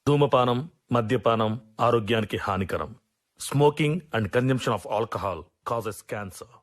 ధూమపానం, మద్యపానం ఆరోగ్యానికి హానికరం. Smoking and consumption of alcohol causes cancer.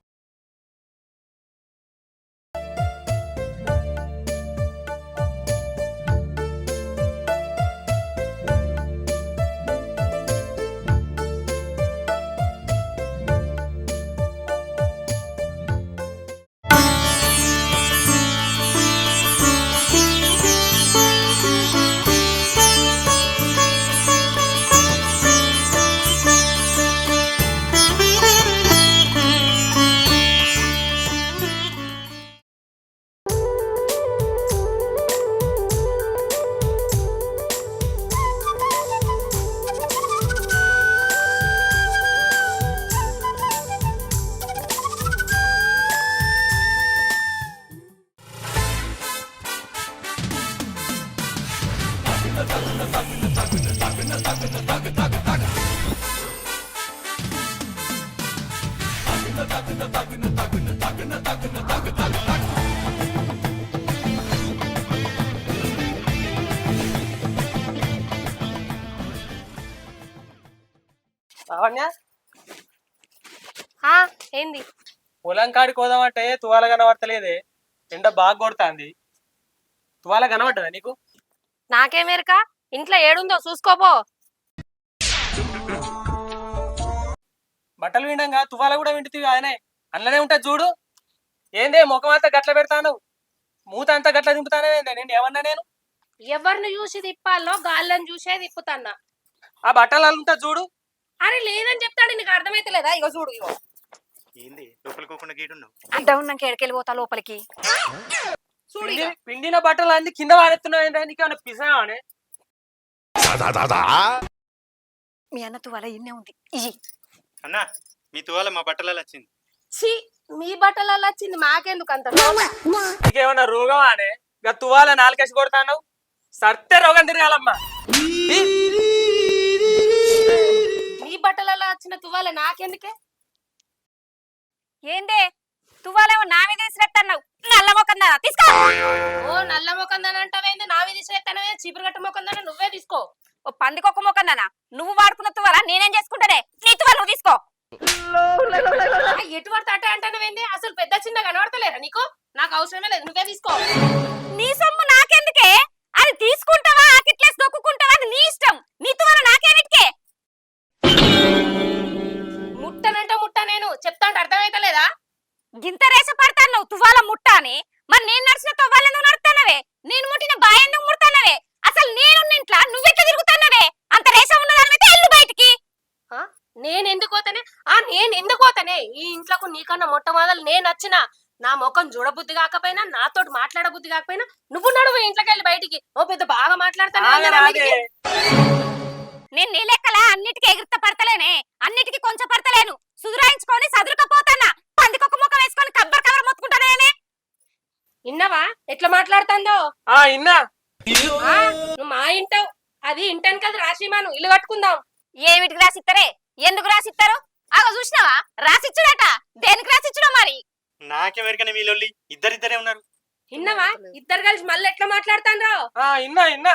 Lavanya ఏంది పొలం కాడికి పోదామంటే తువాల కనబడతలేదే. ఎండ బాగా కొడుతుంది. తువాల కనబడ్డదా నీకు? నాకేమేరక ఇంట్లో ఏడుందో చూసుకోపో. బట్టలు విండంగా తువాల కూడా వింటువి ఆయనే అందులోనే ఉంటుంది చూడు. ఏందే ముఖం అంతా గట్ల పెడతాను, మూత అంతా గట్ల దింపుతానే. నేను ఏమన్నా నేను ఎవరిని చూసి తిప్పాలో గాళ్ళని చూసే తిప్పుతాన్నా. ఆ బట్టలు ఉంటుంది చూడు. అరే లేదని చెప్తాడు, నీకు అర్థమైతలేదా? ఇగో చూడు, ఇగో ఏంది లోపలికోకుండా గీడున్నావు? అడ్డ ఉన్నాక ఎడకెళ్ళిపోతా లోపలికి. చూడు ఇగో. పిండిన బట్టలు అన్ని కింద వారెత్తున్నాయి. నీకు ఏమన్నా పిసానే? మీ అన్న తువాల ఇన్నే ఉంది. ఇయ్యి. అన్నా మీ తువాల మా బట్టలలో వచ్చింది. ఛీ, మీ బట్టలలో వచ్చింది మాకెందుకు అంత? నీకేమన్నా రోగమా అనే? ఇక తువాల నాలుకేసి కొడతాను సర్తే రోగం తిరగాలమ్మా. మీ బట్టలలో వచ్చిన తువాల నాకెందుకే? ఏందే తువ్వాలేమో నా మీద వేసినట్టన్నావు. నల్ల మొక్కందా తీసుకో. ఓ నల్ల మొకందని అంటావేంది? నావి తీసేస్తానవే. చీపురు గట్ట మొకందని నువ్వే తీసుకో. ఓ పందికొక్క మొక్కందానా? నువ్వు వాడుకున్న తువ్వాల నేనేం చేసుకుంటానే? నీ తువ్వాల నువ్వు తీసుకో. ఎటు పడితే అట్టే అంటానవేంది? అసలు పెద్ద చిన్న కనబడతలేరా నీకు? నాకు అవసరమే లేదు, నువ్వే తీసుకో. నీ సొమ్ము నాకెందుకే? అది తీసుకుంటావా ఆకిట్లేసి దొక్కుంటావా అది నీ ఇష్టం. నీ తువ్వాల నాకేమిటికే? ముట్టనంటే ముట్ట, నేను చెప్తాంటే అర్థమైతలేదా? గింత రేస పడతాను నువ్వు తువ్వాల ముట్ట అని. మరి నేను నడిచిన తువ్వాల నువ్వు నడుతానవే? నేను ముట్టిన బాయ్ ఎందుకు ముడతానవే? అసలు నేను ఇంట్లో నువ్వెట్లా తిరుగుతానవే? అంత రేస ఉన్నదానివైతే ఎల్లు బయటికి. నేను ఎందుకు పోతానే? నేను ఎందుకు పోతానే? ఈ ఇంట్లోకి నీకన్నా మొట్టమొదలు నేను వచ్చిన. నా ముఖం చూడబుద్ధి కాకపోయినా, నాతోటి మాట్లాడబుద్ధి కాకపోయినా నువ్వు నడువు ఇంట్లోకి వెళ్ళి బయటికి. ఓ పెద్ద బాగా మాట్లాడతానే. నేను నీ లెక్కల అన్నిటికీ ఎగిరిత పడతలేనే, అన్నిటికీ కొంచెం పడతలేను. సుధరాయించుకొని సదురుకపోతానా? పందికొక్క ముఖం వేసుకొని కబ్బర్ కవర్ మొత్తుకుంటానే. ఇన్నవా ఎట్లా మాట్లాడుతుందో? ఇన్నా నువ్వు మా ఇంటావు, అది ఇంటానికి రాసిమాను. ఇల్లు కట్టుకుందాం. ఏమిటికి రాసిస్తారే? ఎందుకు రాసిస్తారు? అగో చూసినావా రాసిచ్చుడట. దేనికి రాసిచ్చుడో మరి? నాకెవరికైనా మీలొల్లి ఇద్దరిద్దరే ఉన్నారు. ఇన్నవా ఇద్దరు కలిసి మళ్ళీ ఎట్లా మాట్లాడుతాండ్రో? ఇన్నా ఇన్నా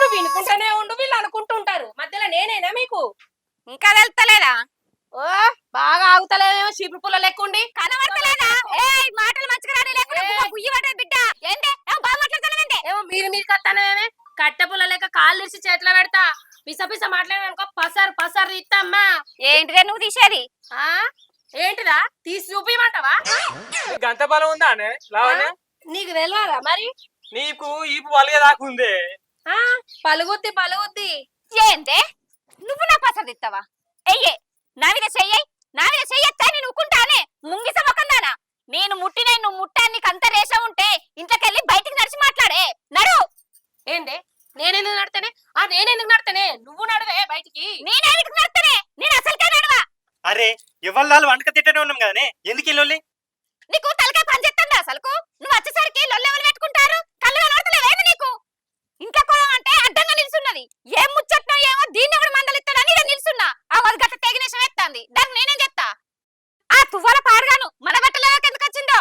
నువ్వు వినుకుంటానే ఉండు, వీళ్ళు అనుకుంటూ ఉంటారు. మధ్యలో నేనేనా మీకు? ఇంకా వెళ్తలేదా? ఓ బాగా ఆగుతలేమో, చీపురు పుల్ల లెక్కుండి. కనబడతలేదా? ఏయ్ మాటలు మంచిగా రాని లేకుండా గుయ్యి పడ్డది బిడ్డ. ఏందే బాగా మాట్లాడతానంటే? ఏమో మీరు కత్తానేమే. కట్టె పుల్ల లెక్క కాళ్ళు తీసి చేతిలో పెడతా. పిస పిస మాట్లాడనుకో పసారు పసారు తీస్తామ్మా. ఏంటిదే నువ్వు తీసేది? ఏంటిదా తీసి చూపిమంటావా? గంత బలం ఉందా అనే లావణ్య? నీకు తెలియదా మరి? నీకు ఈపు వలిగే దాకుందే. పలుగుద్ది పలుగుద్ది. ఏందే నువ్వు నా పసరు తిస్తావా? అయ్యే నా మీద చెయ్యి, నా మీద చెయ్యొచ్చా? నేను ఉక్కుంటానే ముంగిస మొక్కందానా? నేను ముట్టిన నువ్వు ముట్టా నీకు అంత రేషం ఉంటే ఇంట్లోకెళ్ళి బయటికి నడిచి మాట్లాడే. నడు. ఏందే నేనెందుకు నడతానే? నేనెందుకు నడతానే? నువ్వు నడువే బయటికి. నేనెందుకు నడతానే? నేను అసలుకే నడవా. అరే ఎవరు వంటక తిట్టనే ఉన్నాం కదనే, ఎందుకు లొల్లి? నీకు తలకాయ పని చేస్తుందా అసలుకు? నువ్వు వచ్చేసరికి లొల్లెవరు పెట్టుకుంటారు? కళ్ళు కనబడతలేవేది నీకు? ఇంట్లో కోయం అంటే అడ్డంగా నిల్చున్నది. ఏం ముచ్చట్నో ఏమో దీన్ని ఎవడు మందలిస్తాడని ఇలా నిల్చున్నా. అది గట్ట తెగినేసం ఎత్తాంది. దాన్ని నేనేం చెప్తా? ఆ తువ్వాల పాడుగాను మన బట్టలకి ఎందుకు వచ్చిందో?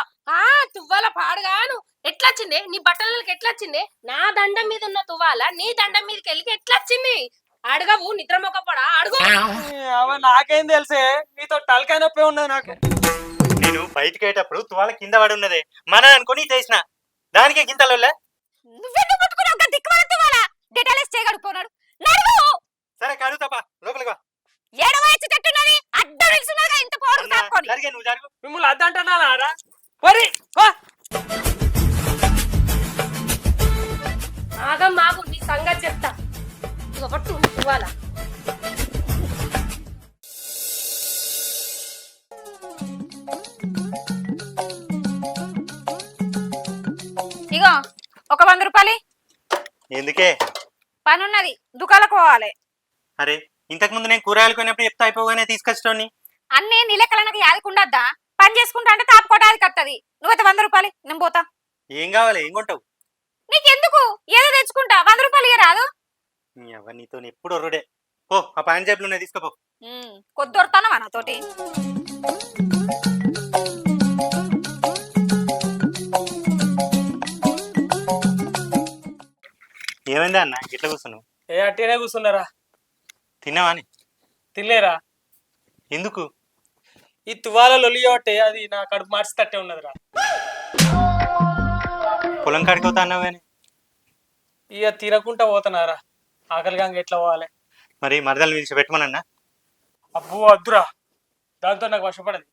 తువ్వాల పాడుగాను ఎట్లా వచ్చింది? నీ బట్టలకి ఎట్లా వచ్చింది? నా దండం మీద ఉన్న తువ్వాల నీ దండం మీదకి వెళ్ళి ఎట్లా వచ్చింది? అడగవు నిద్ర మొక్కపోడా అడుగు. అవ నాకేం తెలుసే, నీతో తలకాయ నొప్పి ఉన్నది నాకు. నేను బయటకు అయ్యేటప్పుడు తువాల కింద పడి ఉన్నదే మన అనుకుని చేసిన దానికే గింతలోలే. నువ్వెందుకు ముట్టుకున్నావు ఒక దిక్కుమాల తువ్వాల? డెటాలిస్ట్ చేయగడుకోనాడు. నడువు. సరే కడుగు తప్ప లోపలికి వా. ఏడవ వచ్చేటట్టున్నది. అడ్డం నిల్చున్నదిగా ఇంత పోరు అన్నా, సాపుకొని. జరిగే నువ్వు జరుగు. మిమ్మల్ని అద్దంటున్నారా? పరి వా. ఆగం మాగు నీ సంగతి చెప్తా. ఇగో పట్టు తువ్వాల. ఇగో ఒక 100 రూపాయలు. ఎందుకే? పని ఉన్నది, దుకాణాలకు పోవాలి. అరే ఇంతకు ముందు నేను కూరగాయలు కొన్నప్పుడు చెప్తా అయిపోగానే తీసుకొచ్చేటోని. అన్నీ నీ లెక్కలకి యాదకుండద్దా? పని చేసుకుంటా అంటే తాపుకోవడానికి వస్తుంది. నువ్వైతే 100 రూపాయలు, నేను పోతా. ఏం కావాలి? ఏం కొంటావు? నీకెందుకు? ఏదో తెచ్చుకుంటా. 100 రూపాయలు ఇయ్య రాదు? నీతో ఎప్పుడు ఒర్రుడే. పో ఆ పైన జేబులు ఉన్నాయి తీసుకోపో. కొద్దొడతానవా నాతోటి? ఏమైందా అన్న ఇట్లా కూర్చున్నావు? ఏ అట్టేనే కూర్చున్నారా? తిన్నావా అని? తినలేరా? ఎందుకు? ఈ తువాల లొలియబట్టే అది నా కడుపు మార్చి తట్టే ఉన్నదిరా. పొలం కాడికి అన్నావు కానీ ఇక తినకుండా పోతున్నారా? ఆకలిగా ఎట్లా పోవాలి? మరి మరదలు పిలిచి పెట్టమనన్నా? అబ్బో వద్దురా, దాంతో నాకు వశపడదు.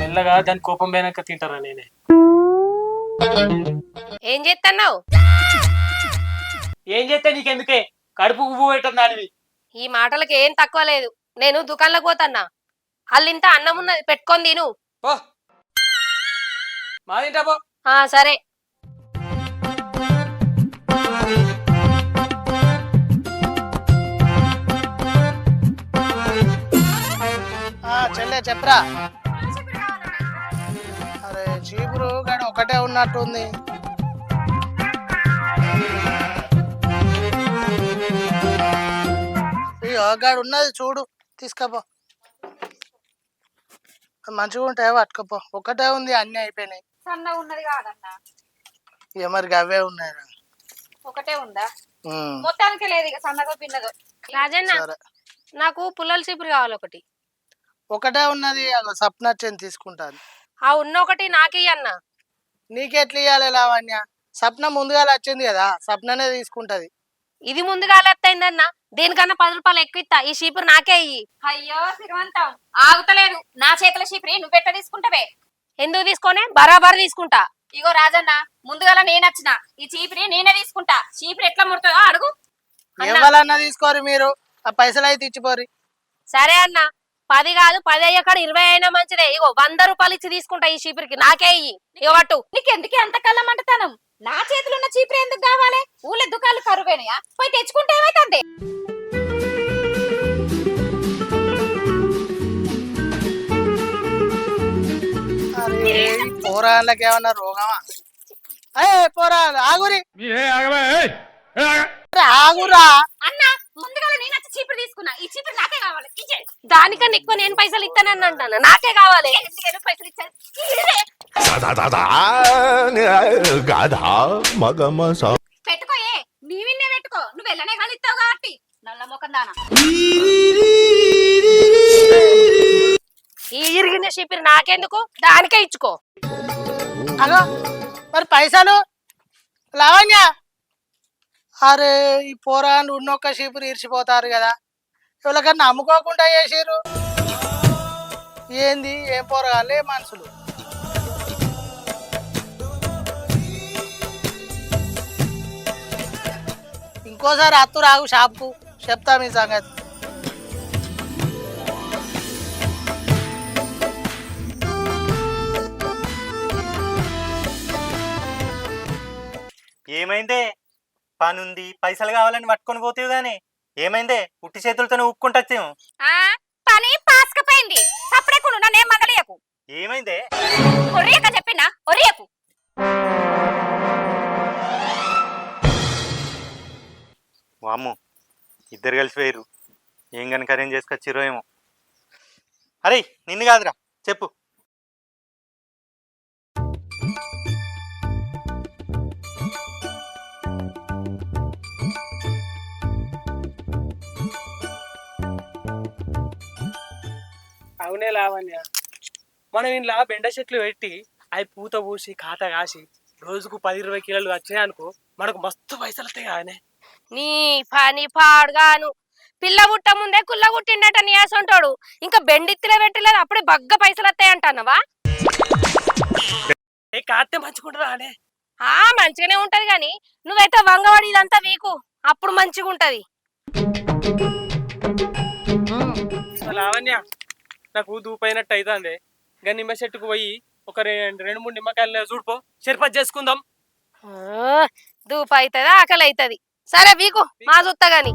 మెల్లగా దాని కోపం పోయినాక తింటారా నేనే. ఏం చేస్తున్నావు? ఏం చేస్తే నీకెందుకే? కడుపు ఉబ్బు పెట్టడం దానివి. ఈ మాటలకి ఏం తక్కువ లేదు. నేను దుకాణంలోకి పోతాన్నా. అల్లింత అన్నం ఉన్నది, పెట్టుకొని తిను. పో మా తింటా పో. సరే. చెల్లె చెప్పరా? అరే చీపురు గాడు ఒకటే ఉన్నట్టుంది. గాడు ఉన్నది చూడు, తీసుకపో. మంచిగా ఉంటాయో పట్టుకపో. ఒకటే ఉంది, అన్ని అయిపోయినాయి. సన్నగా ఉన్నది కాదన్నా, మరి గవే ఉన్నాయిరా. ఒకటే ఉందా? మొత్తానికి లేదు ఇక సన్నగా పిన్నదో. రాజన్న, సరే నాకు పుల్లల చీపురు కావాలి ఒకటి. ఒకటే ఉన్నది, సప్నచ్చని తీసుకుంటాను. ఆ ఉన్న ఒకటి నాకే అన్న. నీకెట్లా ఇవ్వాలి లావణ్య? సప్న ముందుగా వచ్చింది కదా, సప్ననే తీసుకుంటది. ఇది ముందుగా అలెత్తైందన్న. దేనికన్నా 10 రూపాయలు ఎక్కువ ఇస్తా. ఈ చీపురు నాకే ఇయ్యి. అయ్యో శ్రీమంతం, ఆగుతలేదు. నా చేతుల చీపురి నువ్వెట్ట తీసుకుంటావే? ఎందుకు తీసుకొని బరాబర్ తీసుకుంటా. ఇగో రాజన్న, ముందుగాల నేనొచ్చిన, ఈ చీపురి నేనే తీసుకుంటా. చీపురి ఎట్లా ముడుతుందో అడుగు. ఎవరన్నా తీసుకోరు మీరు, ఆ పైసలు అయితే ఇచ్చిపోరి. సరే అన్న, 10 కాదు 10 అయ్యక్కడ 20 అయినా మంచిదే. ఇగో 100 రూపాయలు ఇచ్చి తీసుకుంటా ఈ చీపురికి. నాకే ఇయ్యి. ఇగో పట్టు. నీకెందుకే అంత కళ్ళమంటతనం? నా చేతిలో ఉన్న చీపురి ఎందుకు కావాలి? ఊళ్ళో దుకాణాలు కరువేనయా? పోయి తెచ్చుకుంటే ఏమైతుంది? అరే పోరాళ్ళకి ఏమన్నా రోగమా? అయ్యే పోరాళ్ళు ఆగురి, ఆగురా. అన్న ముందుగాల నేనొచ్చి చీపురు తీసుకున్నా. ఈ చీపురు నాకే కావాలి. ఇచ్చే. దానికన్నా ఎక్కువ నేను పైసలు ఇస్తానని అంటాను. నాకే కావాలి. ఎందుకు పైసలు ఇచ్చారు? పెట్టుకోయే, నీవిన్నే పెట్టుకో. నువ్వు వెళ్ళనే కానీ ఇస్తావు కాబట్టి. నల్ల మొఖం దానా. ఈ ఇరిగిన చీపురు నాకెందుకు? దానికే ఇచ్చుకో. అగో మరి పైసలు లావణ్య. అరే ఈ పోరాళ్ళు ఉన్నొక్క చీపురు ఇరిచిపోతారు కదా, ఎవరికన్నా అమ్ముకోకుండా చేసిర్రు. ఏంది ఏం పోరాలే మనుషులు. ఇంకోసారి అత్తు రాగు షాప్కు, చెప్తా మీ సంగతి. ఏమైందే? పనుంది, పైసలు కావాలని పట్టుకొని పోతేవు గానీ ఏమైందే? ఉట్టి చేతులతోనే ఉక్కుంటచ్చేమో. పని పాసుకపోయింది. సప్పుడేకు నన్నేం మంగళీయకు. ఏమైందే? ఒరియక చెప్పినా ఒరియకు. వామ్ము, ఇద్దరు కలిసి పోయిర్రు. ఏం కనుక అరేంజ్ చేసుకొచ్చిరో ఏమో. అరే నిన్ను కాదురా, చెప్పు. అవునే లావణ్య, మనం ఇంట్లో బెండ చెట్లు పెట్టి అవి పూత పూసి కాత కాసి రోజుకు 10-20 కిలోలు వచ్చినాయి అనుకో, మనకు మస్తు పైసలు వస్తాయి కానీ. నీ పని పాడుగాను. పిల్ల పుట్ట ముందే కుల్ల పుట్టిండట నీ అసంటోడు. ఇంకా బెండిత్తిలో పెట్టలేదు అప్పుడే బగ్గ పైసలు వస్తాయి అంటున్నావా? ఏ కాస్తే మంచుకుంటారా అనే. మంచిగానే ఉంటది గాని నువ్వైతే వంగవాడి ఇదంతా వీకు, అప్పుడు మంచిగా ఉంటది. లావణ్య, నాకు దూపైనట్టు అవుతుంది. ఇంకా నిమ్మ చెట్టుకు పోయి ఒక 2-3 నిమ్మకాయలు చూడిపో, సరిపతి చేసుకుందాం. దూపు అవుతుంది, ఆకలి అవుతుంది. సరే వీకు, మా చూస్తా గాని.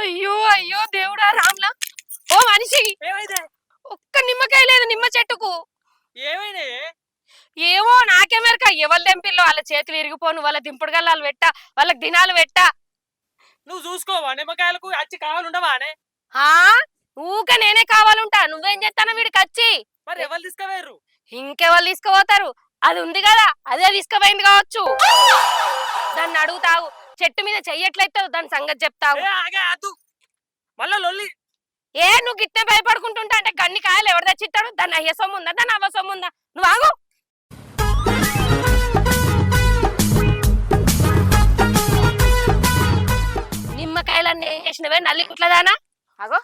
అయ్యో అయ్యో దేవుడా రామ్లా, ఓ మనిషి, ఏమైందే? ఒక్క నిమ్మకాయ లేదు నిమ్మ చెట్టుకు. ఏమైనా ఏవో నాకెమెరక, ఎవరు తెంపిల్లో వాళ్ళ చేతులు విరిగిపోను, వాళ్ళ దింపుడు గల్లాలు పెట్టా, వాళ్ళకి దినాలు పెట్టా. నువ్వు చూసుకోవా, నిమ్మకాయలకు అచ్చి కావాలుండవా అనే? ఊక నేనే కావాలంటా, నువ్వేం చేస్తాను వీడికి వచ్చి? మరి ఎవరు తీసుకువేరు? ఇంకెవరు తీసుకుపోతారు? అది ఉంది కదా, అదే తీసుకుపోయింది కావచ్చు. దాన్ని అడుగుతావు, చెట్టు మీద చెయ్యట్లయితే దాని సంగతి చెప్తావు. మళ్ళా లొల్లి. నువ్వు గిట్నే భయపడుకుంటుంటా అంటే గన్ని కాయలు ఎవరు తెచ్చిస్తాడు? దాన్ని అయ్యే సొమ్ము ఉందా, దాన్ని అవ్వ సొమ్ము ఉందా? నువ్వు ఆగు. నిమ్మకాయలన్నీ ఏం చేసినవే నల్లి కుట్లదానా? అగో,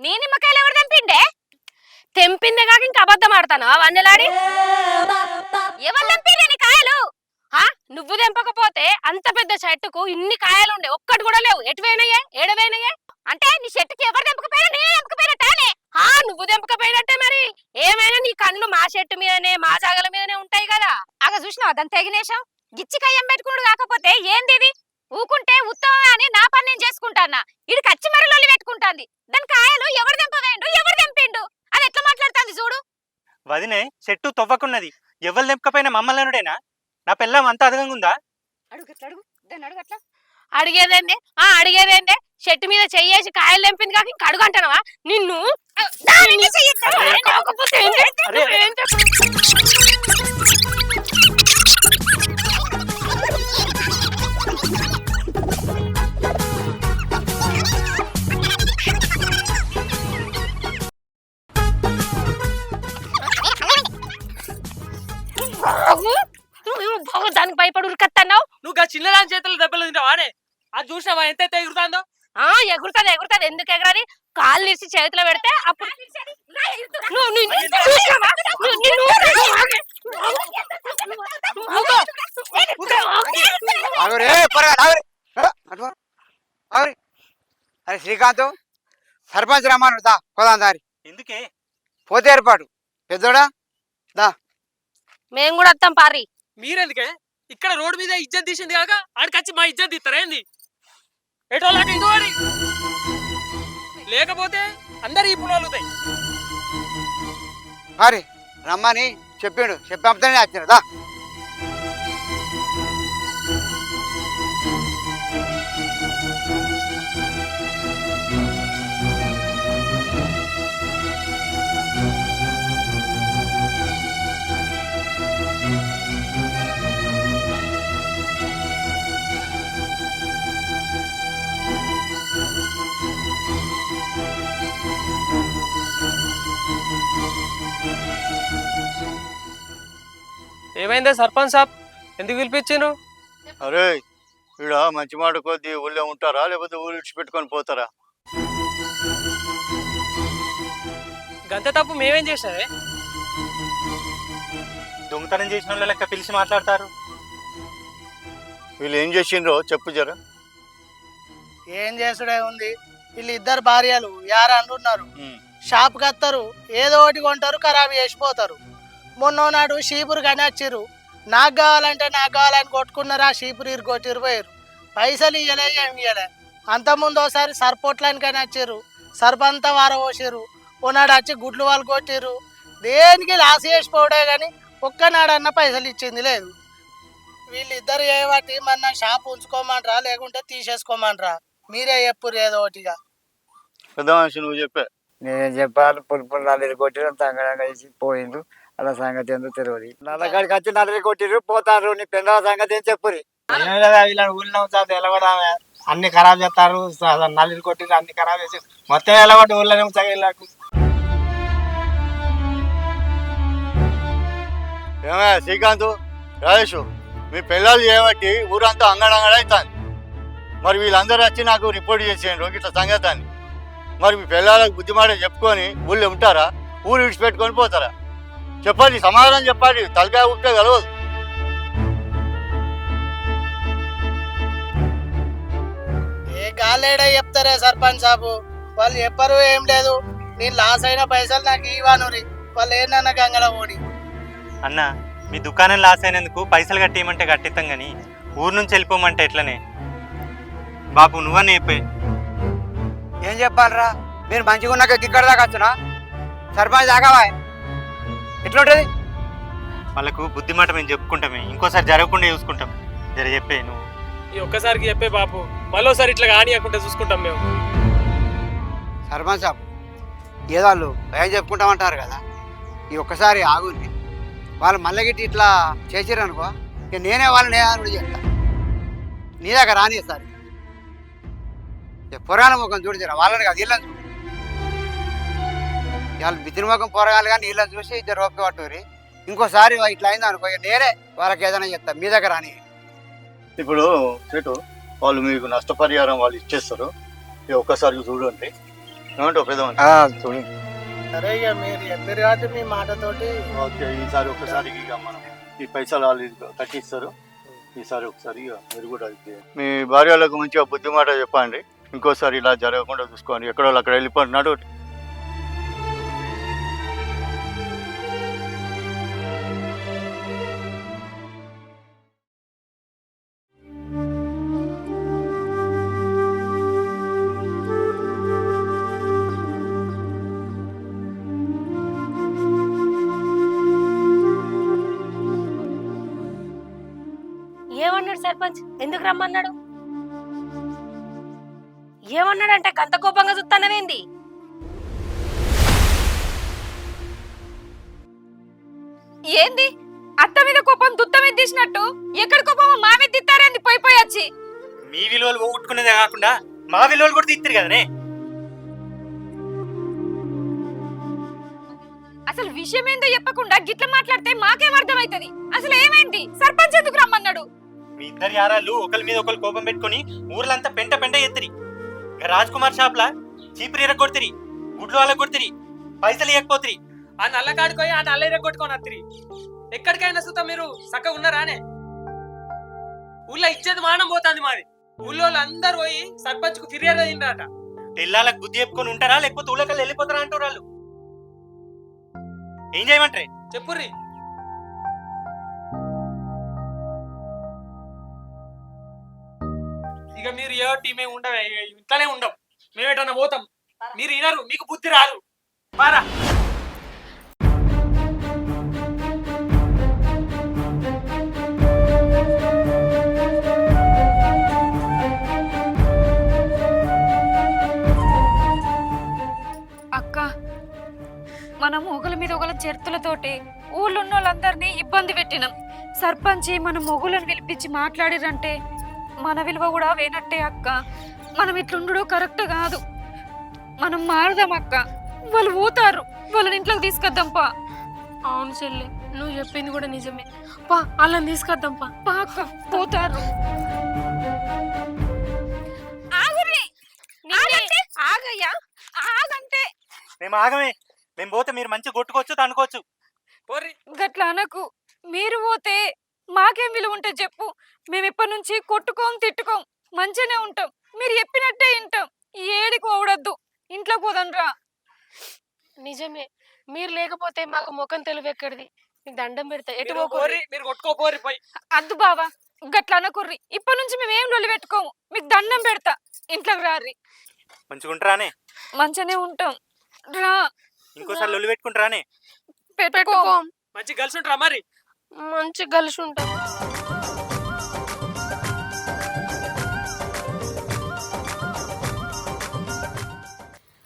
నీ నిమ్మకాయలు ఎవరు తెంపిండే? తెంపిందే కాక ఇంకా అబద్ధం ఆడతాను వన్నెలాడి. ఎవరు తెంపిరే నీ కాయలు? నువ్వు తెంపకపోతే అంత పెద్ద చెట్టుకు ఇన్ని కాయలు ఉండే, ఒక్కటి కూడా లేవు. ఎటువైనయే, ఏడవైనయే? అంటే నీ చెట్టుకి ఎవరు తెంపకపోయినా నేనే తెంపకపోయినట్టానే? నువ్వు తెంపకపోయినట్టే మరి. ఏమైనా నీ కళ్ళు మా చెట్టు మీదనే, మా జాగల మీదనే ఉంటాయి కదా. అగ చూసినావు దాని తెగినేశం? గిచ్చి కయ్యం పెట్టుకున్నాడు కాకపోతే ఏంది ఇది? ఊకుంటే ఉత్తమమే అని నా పని నేను చేసుకుంటానా, ఇది కచ్చి మరలోళ్ళు పెట్టుకుంటాంది. దాని కాయలు ఎవరు తెంపవేయండు, ఎవరు తెంపిండు? అది ఎట్లా మాట్లాడుతుంది చూడు. వదినే చెట్టు తవ్వకున్నది, ఎవరు తెంపకపోయినా మమ్మల్ని అనుడేనా? నా పిల్లం అంత అదగంగా ఉందా? అడుగట్లా అడుగు, దాన్ని అడుగట్లా. అడిగేదేందే? అడిగేదేందే? చెట్టు మీద చెయ్యేసి కాయలు తెంపింది కాక ఇంకా అడుగు అంటానవా నిన్ను? కాకపోతే దానికి భయపడి ఉరికత్తన్నావు. నువ్వు చిన్నదాని చేతులు దెబ్బలు తింటావా అనే? అది చూసినావా ఎంత ఎగురుతాందో? ఎగురుతుంది ఎగురుతుంది, ఎందుకు ఎగరాలి? కాళ్ళు నిలిచి చేతిలో పెడితే అప్పుడు అరే శ్రీకాంత్, సర్పంచ్ రమ్మను, దా పోదాం దారి. ఎందుకే? పోతే ఏర్పాటు పెద్దోడా దా. మేము కూడా వస్తాం పారి. మీరెందుకే? ఇక్కడ రోడ్డు మీద ఇజ్జత్ తీసింది కాక ఆడికొచ్చి మా ఇజ్జత్ తీస్తారా ఏంది? ఎటోలాంటి ఇంకోటి లేకపోతే అందరు ఈ పులాలు అవుతాయి. మరి రమ్మని చెప్పిండు, చెప్పితే వచ్చిన దా. ఏమైందే సర్పంచ్ సాబ్, ఎందుకు పిలిపించాను? అరే ఈడ మంచి మాట కొద్దీ ఊళ్ళో ఉంటారా, లేకపోతే ఊళ్ళు విడిచిపెట్టుకొని పోతారా? గంత తప్పు మేమేం చేసినావే? దొంగతనం చేసిన వాళ్ళ లెక్క పిలిచి మాట్లాడతారు. వీళ్ళు ఏం చేసిండ్రో చెప్పు జర. ఏం చేసుడే ఉంది, వీళ్ళు ఇద్దరు భార్యలు యారాళ్ళు ఉన్నారు. షాప్కి వస్తారు, ఏదో ఒకటి కొంటారు, ఖరాబ్ చేసిపోతారు. మొన్న నాడు షీపురు కానీ వచ్చిర్రు, నాకు కావాలని కొట్టుకున్నారు. ఆ షీపురు కొట్టిరు పోయారు, పైసలు ఇయ్యలే ఏం ఇయ్యలే. అంతకుముందు ఒకసారి సరిపోట్లానికని వచ్చిర్రు, సరిపంతా వారపోసిర్రు. ఓనాడు వచ్చి గుడ్లు వాళ్ళు కొట్టిర్రు. దేనికి లాస్ చేసిపోవడే కానీ ఒక్కనాడన్న పైసలు ఇచ్చింది లేదు. వీళ్ళిద్దరు ఏవటి మన షాప్ ఉంచుకోమంటారా లేకుంటే తీసేసుకోమంటారా? మీరే చెప్పుర్రు ఏదో ఒకటిగా. పెద్ద మనిషి నువ్వు చెప్పే. నేను చెప్పాలి పులుపులు నల్లిరి కొట్టిరు తంగడంగా వేసి పోయిండ్రు అలా సంగతి ఏందో తెలియదు నల్లగాడికి వచ్చి నల్లిరి కొట్టిరు పోతారు నీ పెళ్ళ సంగతి ఏం చెప్పురి ఇలా ఊళ్ళో ఎలగొడా అన్ని ఖరాబ్ చేస్తారు నల్లిని కొట్టి అన్ని ఖరాబ్ చేసి మొత్తం ఎలగొట్టి ఊళ్ళో సగలకు ఏమే శ్రీకాంత్ రాజేష్ మీ పిల్లలు చేయబట్టి ఊరంతా అంగడంగడవుతుంది మరి వీళ్ళందరూ వచ్చి నాకు రిపోర్ట్ చేసేయండి ఇట్లా సంగతాన్ని మరి మీ పిల్లలకు బుద్ధిమాట చెప్పుకొని ఊళ్ళో ఉంటారా ఊరు విడిచిపెట్టుకొని పోతారా చెప్పండి సమాధానం చెప్పండి తలకాయ ఉంటే కలవదు ఏ గాలేడా చెప్తారే సర్పంచ్ సాబు వాళ్ళు చెప్పరు ఏం లేదు నేను లాస్ అయిన పైసలు నాకు ఇవ్వనురి వాళ్ళు ఏంటన్నా గంగల ఓడి అన్న మీ దుకాణం లాస్ అయినందుకు పైసలు కట్టేయమంటే కట్టిస్తాం కానీ ఊరు నుంచి వెళ్ళిపోమంటే ఎట్లనే బాబు నువ్వనే చెప్పే ఏం చెప్పాలరా మీరు మంచిగా ఉన్నాక ఇక్కడ దాకా వచ్చునా సర్పంచ్ దాకావా ఎట్లుంటది వాళ్ళకు బుద్ధి మాట మేము చెప్పుకుంటామే ఇంకోసారి జరగకుండా చూసుకుంటాం జర చెప్పే నువ్వు ఈ ఒక్కసారికి చెప్పే బాపు మరోసారి ఇట్లా కానియకుండా చూసుకుంటాం మేము. సర్పంచ్ సాబ్ ఏదో వాళ్ళు భయం చెప్పుకుంటామంటారు కదా ఈ ఒక్కసారి ఆగుంది వాళ్ళు మళ్ళీ గిట్టి ఇట్లా చేసారు అనుకో ఇక నేనే వాళ్ళని కూడా చెప్తా నీ దగ్గర రాని సార్ పురాణ ముఖం చూడరా వాళ్ళని కాదు వీళ్ళని చూడు వాళ్ళు బితిని ముఖం పొరగాలి కానీ వీళ్ళని చూసి ఇద్దరు ఓపిక పట్టుకురి ఇంకోసారి ఇట్లా అయింది అనుకో ఇక నేనే వాళ్ళకి ఏదైనా చెప్తా మీ దగ్గర రాని ఇప్పుడు చెట్టు వాళ్ళు మీకు నష్టపరిహారం వాళ్ళు ఇచ్చేస్తారు ఇక ఒక్కసారి చూడండి ఏమంటావు పెద్దవాళ్ళు చూడండి సరే ఇక మీరు చెప్పారు కాబట్టి మీ మాటతోటి ఓకే ఈసారి ఒక్కసారి ఇక మనం ఈ పైసలు వాళ్ళు కట్టిస్తారు ఈసారి ఒకసారి ఇక మీరు కూడా ఇది చేయండి. మీ భార్యలకు మంచిగా బుద్ధి మాట చెప్పండి ఇంకోసారి ఇలా జరగకుండా చూసుకోండి ఎక్కడో అక్కడ వెళ్ళిపోతున్నాడు ఏమన్నాడు సర్పంచ్? ఎందుకు రమ్మన్నాడు? ఏమన్నాడంటే గంత కోపంగా చూస్తానవేంది? ఏంది అత్త మీద కోపం దుత్త మీద తీసినట్టు ఎక్కడ కోపం మా మీద తిత్తారేంది పోయి వచ్చి మీ విలువలు పోగొట్టుకునేదే కాకుండా మా విలువలు కూడా తీస్తారు కదనే అసలు విషయం ఏందో చెప్పకుండా గిట్ల మాట్లాడితే మాకేం అర్థమైతది అసలు ఏమైంది సర్పంచ్ ఎందుకు రమ్మన్నాడు మీ ఇద్దరు యారాళ్ళు ఒకరి మీద ఒకరు కోపం పెట్టుకుని ఊర్లంతా పెంట పెంట ఎత్తిరి రాజ్ కుమార్ షాప్ లా చీపురు ఎరగొడుతుంది గుడ్లు వాళ్ళ కొడుతుంది పైసలు ఇవ్వకపోతుంది ఆ నల్ల కాడుకోయి ఆ నల్ల కొట్టుకొని వత్తిరి. ఎక్కడికైనా సుతా మీరు చక్కగా ఉన్నారానే? ఊళ్ళో ఇచ్చేది మానం పోతుంది మాది. ఊళ్ళో అందరు పోయి సర్పంచ్ కు ఫిర్యాదు అయిందట. పిల్లలకు బుద్ధి చెప్పుకొని ఉంటారా లేకపోతే ఊళ్ళకల్లా వెళ్ళిపోతారా అంటారు వాళ్ళు. ఏం చేయమంటారే చెప్పుర్రి. ఇక మీరు ఏ టీమే ఉండవే ఇంట్లోనే ఉండవు. మేమేటన్నా పోతాం, మీరు వినరు, మీకు బుద్ధి రాదు. పారా అక్క మనం మొగుల మీద ఒకళ్ళ చర్తులతోటి ఊళ్ళో ఉన్న వాళ్ళందరినీ ఇబ్బంది పెట్టినాం. సర్పంచి మన మొగులను పిలిపించి మాట్లాడిరంటే మన విలువ కూడా వేనట్టే అక్క. మనం ఇట్లుండడం కరెక్ట్ కాదు. మనం మారుదాం అక్క. వాళ్ళు పోతారు, వాళ్ళని ఇంట్లోకి తీసుకొద్దాంపా. అవును చెల్లి, నువ్వు చెప్పింది కూడా నిజమే. పా వాళ్ళని తీసుకొద్దాం పా. పా అక్క, పోతారు. ఆగయ్యా, ఆగంటే మేము ఆగమే. మేము పోతే మీరు మంచిగా కొట్టుకోవచ్చు తనుకోవచ్చు. పోర్రి. గట్లా అనకు. మీరు పోతే మాకేం విలువ ఉంటుంది చెప్పు. మేము ఎప్పటి నుంచి కొట్టుకోం తిట్టుకోం, మంచిగానే ఉంటాం. మీరు చెప్పినట్టే వింటాం. ఏడికి పోవడద్దు, ఇంట్లోకి పోదండ్రా. నిజమే, మీరు లేకపోతే మాకు ముఖం తెలుగు ఎక్కడిది. మీకు దండం పెడతా, ఎటు మీరు పోర్రి, మీరు కొట్టుకోపోర్రి పోయి. అద్దు బావా, గట్లా అనకుర్రి. ఇప్పటి నుంచి మేమేం లొల్లి పెట్టుకోము. మీకు దండం పెడతా, ఇంట్లోకి రారి. మంచిగా ఉంటారానే? మంచిగానే ఉంటాం, రా. ఇంకోసారి లొల్లి పెట్టుకుంటారానే? పెట్టుకోం. మంచి కలిసి ఉంటారా మరి? మంచి కలిసి ఉంటాం.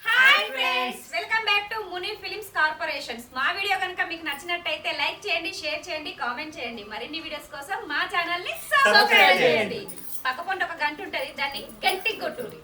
హాయ్ ఫ్రెండ్స్, వెల్కమ్ మీకు నచ్చినట్టయితే లైక్ చేయండి, షేర్ చేయండి, కామెంట్ చేయండి. మరిన్ని వీడియోస్ కోసం మా ఛానల్ ని సబ్స్క్రైబ్ చేయండి. పక్కపొంట ఒక గంట ఉంటది, దాన్ని గట్టిగా కొట్టుర్రి.